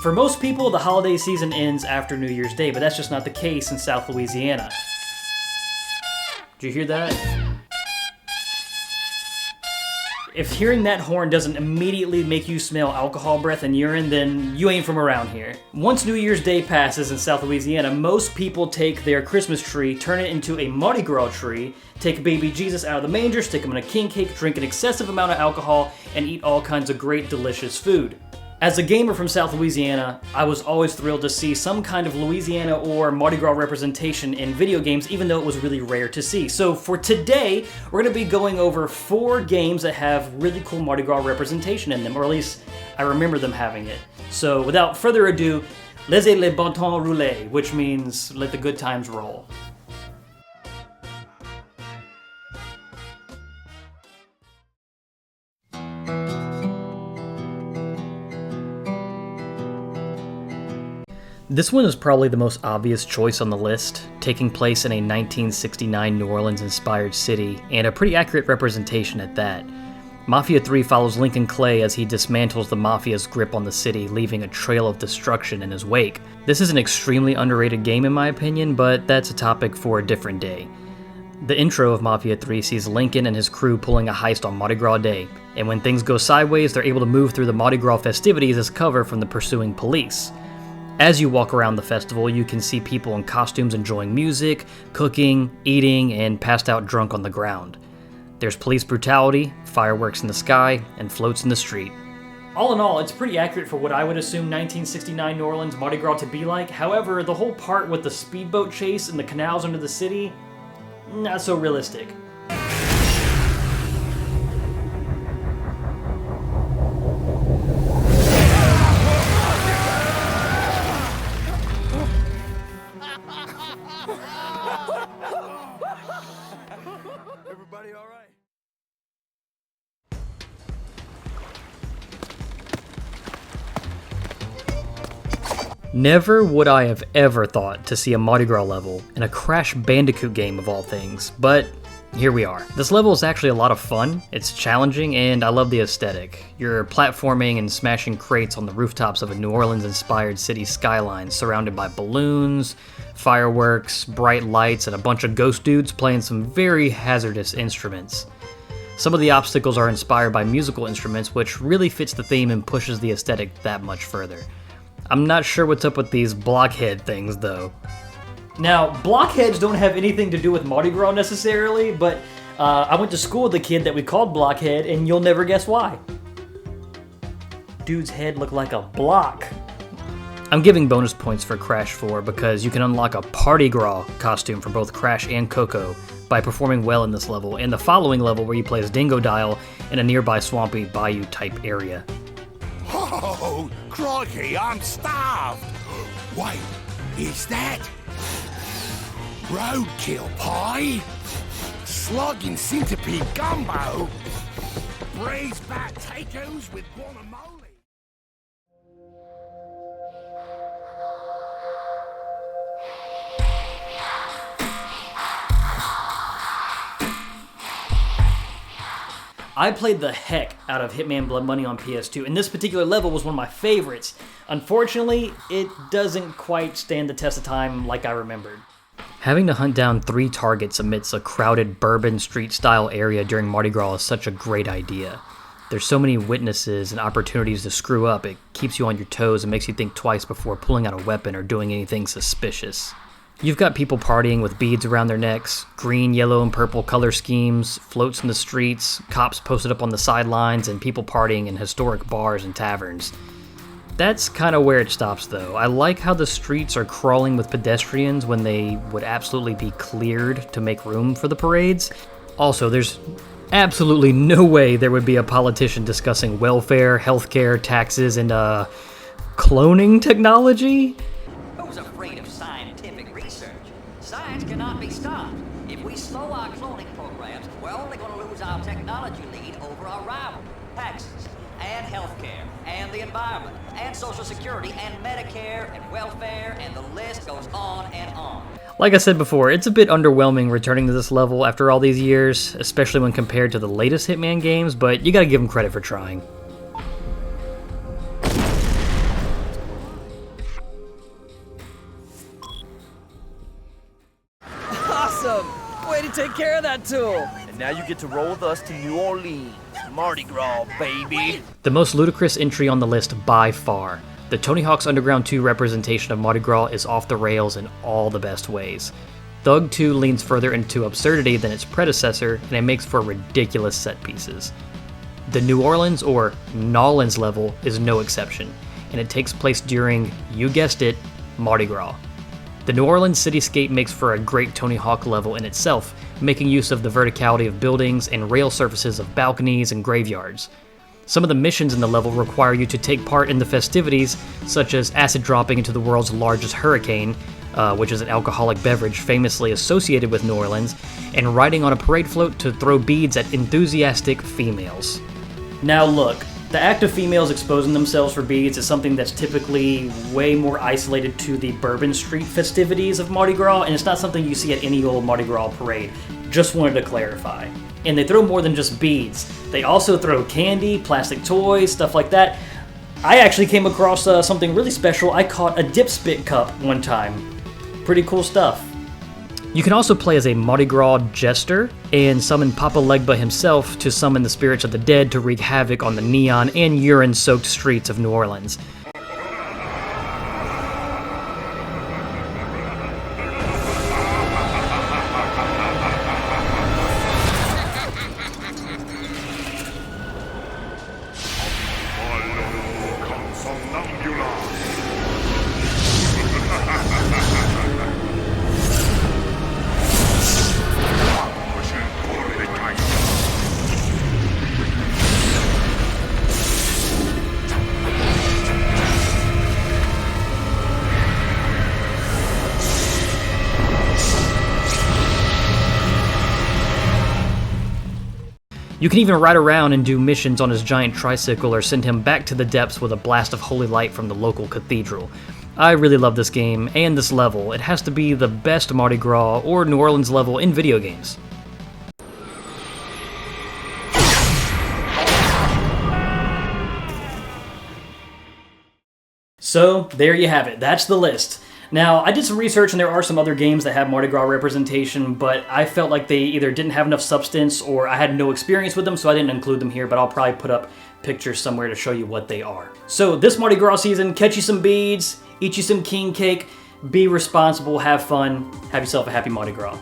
For most people, the holiday season ends after New Year's Day, but that's just not the case in South Louisiana. Did you hear that? If hearing that horn doesn't immediately make you smell alcohol breath and urine, then you ain't from around here. Once New Year's Day passes in South Louisiana, most people take their Christmas tree, turn it into a Mardi Gras tree, take baby Jesus out of the manger, stick him in a king cake, drink an excessive amount of alcohol, and eat all kinds of great, delicious food. As a gamer from South Louisiana, I was always thrilled to see some kind of Louisiana or Mardi Gras representation in video games, even though it was really rare to see. So for today, we're going to be going over 4 games that have really cool Mardi Gras representation in them, or at least I remember them having it. So without further ado, laissez les bon temps rouler, which means let the good times roll. This one is probably the most obvious choice on the list, taking place in a 1969 New Orleans-inspired city, and a pretty accurate representation at that. Mafia 3 follows Lincoln Clay as he dismantles the Mafia's grip on the city, leaving a trail of destruction in his wake. This is an extremely underrated game in my opinion, but that's a topic for a different day. The intro of Mafia 3 sees Lincoln and his crew pulling a heist on Mardi Gras Day, and when things go sideways, they're able to move through the Mardi Gras festivities as cover from the pursuing police. As you walk around the festival, you can see people in costumes enjoying music, cooking, eating, and passed out drunk on the ground. There's police brutality, fireworks in the sky, and floats in the street. All in all, it's pretty accurate for what I would assume 1969 New Orleans Mardi Gras to be like. However, the whole part with the speedboat chase and the canals under the city, not so realistic. Everybody all right? Never would I have ever thought to see a Mardi Gras level in a Crash Bandicoot game of all things, but here we are. This level is actually a lot of fun, it's challenging, and I love the aesthetic. You're platforming and smashing crates on the rooftops of a New Orleans-inspired city skyline surrounded by balloons, fireworks, bright lights, and a bunch of ghost dudes playing some very hazardous instruments. Some of the obstacles are inspired by musical instruments, which really fits the theme and pushes the aesthetic that much further. I'm not sure what's up with these blockhead things, though. Now, blockheads don't have anything to do with Mardi Gras necessarily, but I went to school with a kid that we called Blockhead, and you'll never guess why. Dude's head looked like a block. I'm giving bonus points for Crash 4 because you can unlock a Party Gras costume for both Crash and Coco by performing well in this level, and the following level where you play as Dingo Dial in a nearby swampy bayou-type area. Oh, crikey, I'm starved. Wait, is that roadkill pie? Slogging centipede gumbo? Braised potatoes with guacamole? I played the heck out of Hitman Blood Money on PS2, and this particular level was one of my favorites. Unfortunately, it doesn't quite stand the test of time like I remembered. Having to hunt down 3 targets amidst a crowded Bourbon Street-style area during Mardi Gras is such a great idea. There's so many witnesses and opportunities to screw up, it keeps you on your toes and makes you think twice before pulling out a weapon or doing anything suspicious. You've got people partying with beads around their necks, green, yellow, and purple color schemes, floats in the streets, cops posted up on the sidelines, and people partying in historic bars and taverns. That's kind of where it stops, though. I like how the streets are crawling with pedestrians when they would absolutely be cleared to make room for the parades. Also, there's absolutely no way there would be a politician discussing welfare, healthcare, taxes, and, cloning technology? Who's afraid of scientific research? Science cannot be stopped. If we slow our cloning programs, we're only going to lose our technology lead over our rival. Taxes, and healthcare, and the environment, and Social Security, and Medicare, and welfare, and the list goes on and on. Like I said before, it's a bit underwhelming returning to this level after all these years, especially when compared to the latest Hitman games, but you gotta give them credit for trying. awesome! Way to take care of that tool! And now you get to roll with us to New Orleans. Mardi Gras, baby! The most ludicrous entry on the list by far. The Tony Hawk's Underground 2 representation of Mardi Gras is off the rails in all the best ways. Thug 2 leans further into absurdity than its predecessor, and it makes for ridiculous set pieces. The New Orleans, or Nolans level, is no exception, and it takes place during, you guessed it, Mardi Gras. The New Orleans cityscape makes for a great Tony Hawk level in itself, making use of the verticality of buildings and rail surfaces of balconies and graveyards. Some of the missions in the level require you to take part in the festivities, such as acid dropping into the world's largest hurricane, which is an alcoholic beverage famously associated with New Orleans, and riding on a parade float to throw beads at enthusiastic females. Now look, the act of females exposing themselves for beads is something that's typically way more isolated to the Bourbon Street festivities of Mardi Gras, and it's not something you see at any old Mardi Gras parade. Just wanted to clarify. And they throw more than just beads. They also throw candy, plastic toys, stuff like that. I actually came across something really special. I caught a dip spit cup one time. Pretty cool stuff. You can also play as a Mardi Gras jester and summon Papa Legba himself to summon the spirits of the dead to wreak havoc on the neon and urine-soaked streets of New Orleans. You can even ride around and do missions on his giant tricycle or send him back to the depths with a blast of holy light from the local cathedral. I really love this game and this level. It has to be the best Mardi Gras or New Orleans level in video games. So, there you have it. That's the list. Now, I did some research and there are some other games that have Mardi Gras representation, but I felt like they either didn't have enough substance or I had no experience with them, so I didn't include them here, but I'll probably put up pictures somewhere to show you what they are. So this Mardi Gras season, catch you some beads, eat you some king cake, be responsible, have fun, have yourself a happy Mardi Gras.